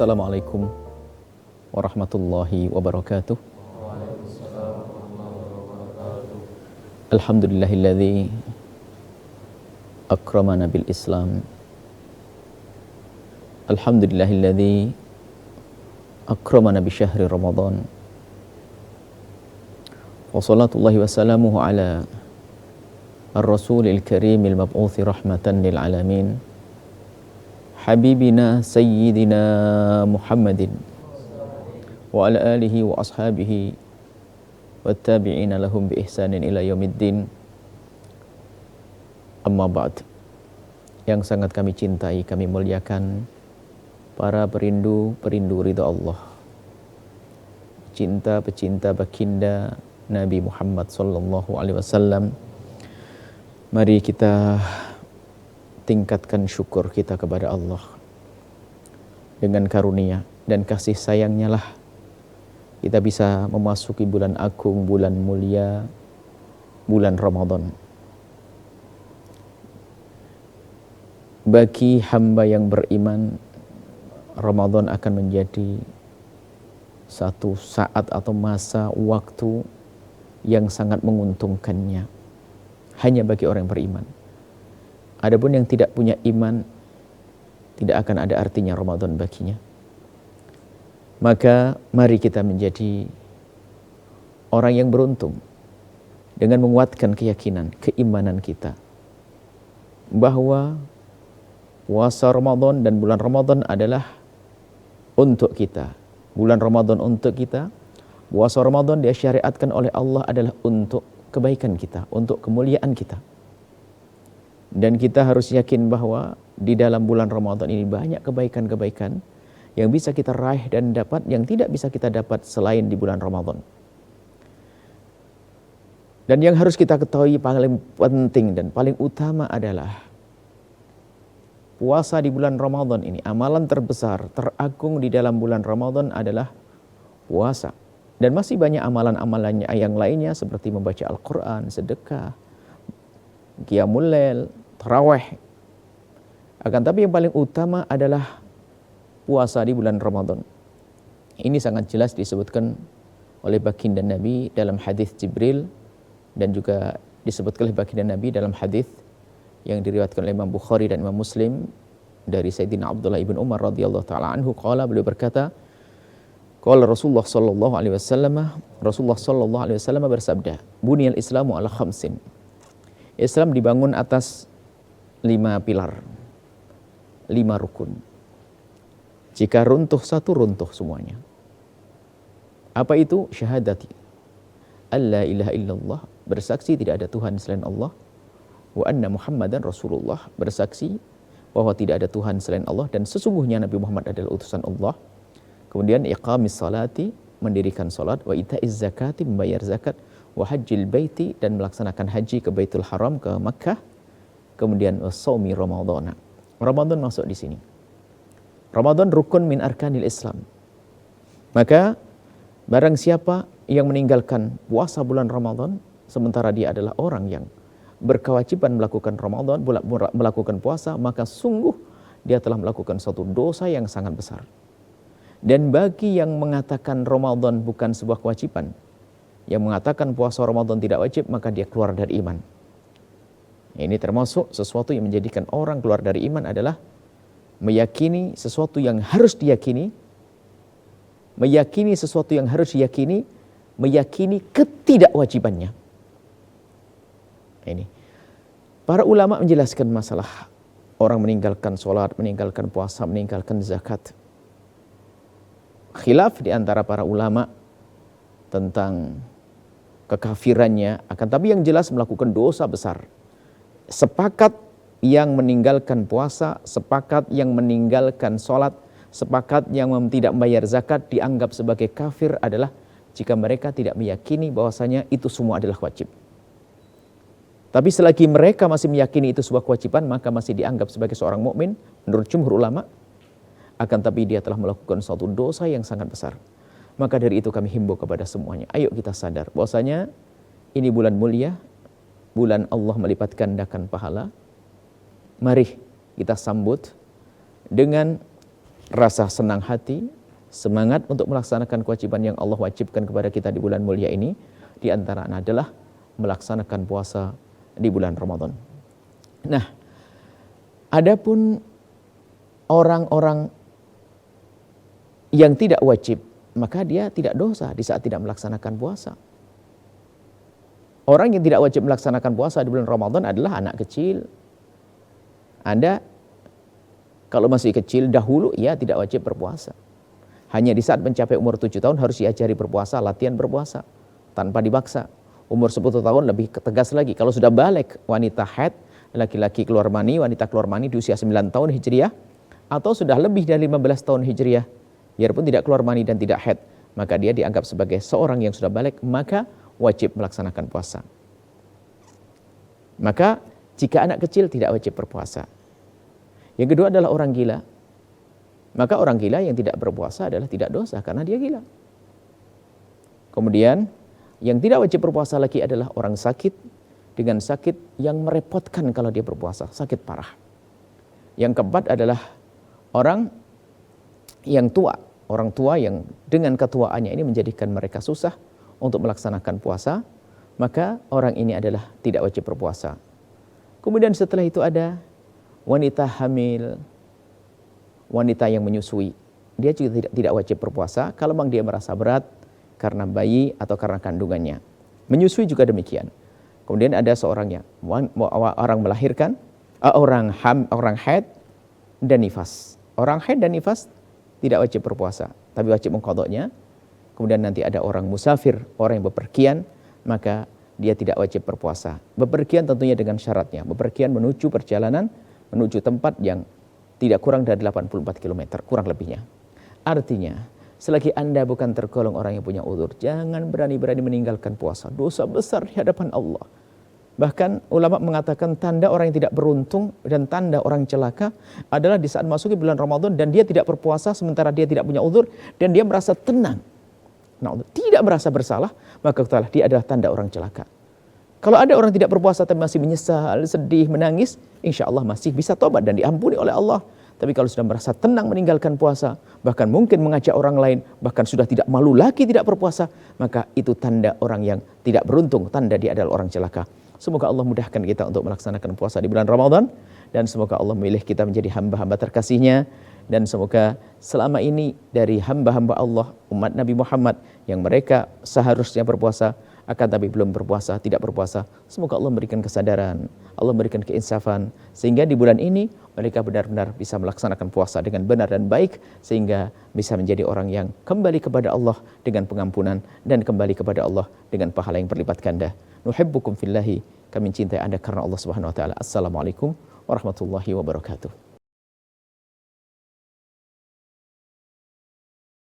Assalamualaikum warahmatullahi wabarakatuh. Alhamdulillahilladzi akramana bil Islam. Alhamdulillahilladzi akramana bi syahri Ramadan. Wa salatullahi wa salamuhu ala ar-rasulil karimil mab'uthi rahmatan lil alamin. Habibina sayyidina Muhammadin wa ala alihi wa ashabihi wattabi'ina lahum bi ihsanin ila yaumiddin. Amma ba'd. Yang sangat kami cintai, kami muliakan para perindu ridha Allah, pecinta baginda Nabi Muhammad sallallahu alaihi wasallam. Mari kita tingkatkan syukur kita kepada Allah. Dengan karunia dan kasih sayangnya lah kita bisa memasuki bulan agung, bulan mulia, bulan Ramadan. Bagi hamba yang beriman, Ramadan akan menjadi satu saat atau masa waktu yang sangat menguntungkannya. Hanya bagi orang yang beriman. Adapun yang tidak punya iman, tidak akan ada artinya Ramadan baginya. Maka mari kita menjadi orang yang beruntung dengan menguatkan keyakinan, keimanan kita bahwa puasa Ramadan dan bulan Ramadan adalah untuk kita. Bulan Ramadan untuk kita, puasa Ramadan disyariatkan oleh Allah adalah untuk kebaikan kita, untuk kemuliaan kita. Dan kita harus yakin bahwa di dalam bulan Ramadan ini banyak kebaikan-kebaikan yang bisa kita raih dan dapat, yang tidak bisa kita dapat selain di bulan Ramadan. Dan yang harus kita ketahui paling penting dan paling utama adalah puasa di bulan Ramadan ini, amalan terbesar, teragung di dalam bulan Ramadan adalah puasa. Dan masih banyak amalan-amalannya yang lainnya seperti membaca Al-Quran, sedekah, qiyamul lail, tarawih. Akan tapi yang paling utama adalah puasa di bulan Ramadan. Ini sangat jelas disebutkan oleh baginda Nabi dalam hadis Jibril dan juga disebutkan oleh baginda Nabi dalam hadis yang diriwayatkan oleh Imam Bukhari dan Imam Muslim dari Sayyidina Abdullah ibn Umar radhiyallahu taala anhu. Beliau berkata, qala Rasulullah sallallahu alaihi wasallam bersabda, buniyal Islamu ala khamsin. Islam dibangun atas 5 pilar, 5 rukun. Jika runtuh satu, runtuh semuanya. Apa itu? Syahadati alla ilaha illallah, bersaksi tidak ada Tuhan selain Allah, wa anna Muhammadan Rasulullah, bersaksi bahwa tidak ada Tuhan selain Allah dan sesungguhnya Nabi Muhammad adalah utusan Allah. Kemudian iqamis salati, mendirikan salat, wa ita'iz zakati, membayar zakat, wa hajjil baiti, dan melaksanakan haji ke Baitul Haram, ke Makkah. Kemudian shaumi Ramadhana. Ramadan masuk di sini. Ramadan rukun min arkanil Islam. Maka barang siapa yang meninggalkan puasa bulan Ramadan sementara dia adalah orang yang berkewajiban melakukan Ramadan, melakukan puasa, maka sungguh dia telah melakukan suatu dosa yang sangat besar. Dan bagi yang mengatakan Ramadan bukan sebuah kewajiban, yang mengatakan puasa Ramadan tidak wajib, maka dia keluar dari iman. Ini termasuk sesuatu yang menjadikan orang keluar dari iman adalah meyakini sesuatu yang harus diyakini, meyakini ketidakwajibannya. Ini para ulama menjelaskan masalah orang meninggalkan sholat, meninggalkan puasa, meninggalkan zakat. Khilaf di antara para ulama tentang kekafirannya, akan tapi yang jelas melakukan dosa besar. Sepakat yang meninggalkan puasa, sepakat yang meninggalkan sholat, sepakat yang tidak membayar zakat dianggap sebagai kafir adalah jika mereka tidak meyakini bahwasanya itu semua adalah wajib. Tapi selagi mereka masih meyakini itu sebuah kewajiban, maka masih dianggap sebagai seorang mukmin menurut jumhur ulama. Akan tapi dia telah melakukan suatu dosa yang sangat besar. Maka dari itu kami himbau kepada semuanya, ayo kita sadar bahwasanya ini bulan mulia, bulan Allah melipat gandakan pahala. Mari kita sambut dengan rasa senang hati, semangat untuk melaksanakan kewajiban yang Allah wajibkan kepada kita di bulan mulia ini, di antaranya adalah melaksanakan puasa di bulan Ramadan. Nah, adapun orang-orang yang tidak wajib, maka dia tidak dosa di saat tidak melaksanakan puasa. Orang yang tidak wajib melaksanakan puasa di bulan Ramadan adalah anak kecil. Anda kalau masih kecil dahulu, ya tidak wajib berpuasa. Hanya di saat mencapai umur 7 tahun harus diajari berpuasa, latihan berpuasa tanpa dipaksa. Umur 10 tahun lebih tegas lagi. Kalau sudah balik, wanita haid, laki-laki keluar mani, wanita keluar mani di usia 9 tahun Hijriah, atau sudah lebih dari 15 tahun Hijriah, biarpun tidak keluar mani dan tidak haid, maka dia dianggap sebagai seorang yang sudah balik, maka wajib melaksanakan puasa. Maka jika anak kecil tidak wajib berpuasa. Yang kedua adalah orang gila. Maka orang gila yang tidak berpuasa adalah tidak dosa karena dia gila. Kemudian yang tidak wajib berpuasa lagi adalah orang sakit dengan sakit yang merepotkan kalau dia berpuasa, sakit parah. Yang keempat adalah orang yang tua, orang tua yang dengan ketuaannya ini menjadikan mereka susah untuk melaksanakan puasa, maka orang ini adalah tidak wajib berpuasa. Kemudian setelah itu ada wanita hamil, wanita yang menyusui, dia juga tidak wajib berpuasa kalau memang dia merasa berat karena bayi atau karena kandungannya. Menyusui juga demikian. Kemudian ada seorang orang melahirkan, orang haid dan nifas. Orang haid dan nifas tidak wajib berpuasa, tapi wajib mengqadhanya. Kemudian nanti ada orang musafir, orang yang bepergian, maka dia tidak wajib berpuasa. Bepergian tentunya dengan syaratnya. Bepergian menuju perjalanan, menuju tempat yang tidak kurang dari 84 km, kurang lebihnya. Artinya, selagi Anda bukan tergolong orang yang punya uzur, jangan berani-berani meninggalkan puasa. Dosa besar di hadapan Allah. Bahkan ulama mengatakan tanda orang yang tidak beruntung dan tanda orang celaka adalah di saat masuki bulan Ramadan dan dia tidak berpuasa sementara dia tidak punya uzur dan dia merasa tenang. Nah, tidak merasa bersalah, maka ketahuilah dia adalah tanda orang celaka. Kalau ada orang tidak berpuasa tapi masih menyesal, sedih, menangis, insya Allah masih bisa tobat dan diampuni oleh Allah. Tapi kalau sudah merasa tenang meninggalkan puasa, bahkan mungkin mengajak orang lain, bahkan sudah tidak malu lagi tidak berpuasa, maka itu tanda orang yang tidak beruntung, tanda dia adalah orang celaka. Semoga Allah mudahkan kita untuk melaksanakan puasa di bulan Ramadan, dan semoga Allah memilih kita menjadi hamba-hamba terkasih-Nya, dan semoga selama ini dari hamba-hamba Allah, umat Nabi Muhammad yang mereka seharusnya berpuasa, akan tapi belum berpuasa, tidak berpuasa. Semoga Allah memberikan kesadaran, Allah memberikan keinsafan, sehingga di bulan ini mereka benar-benar bisa melaksanakan puasa dengan benar dan baik, sehingga bisa menjadi orang yang kembali kepada Allah dengan pengampunan dan kembali kepada Allah dengan pahala yang berlipat ganda. Nuhibbukum fillahi, kami cintai Anda karena Allah Subhanahu wa taala. Assalamualaikum warahmatullahi wabarakatuh.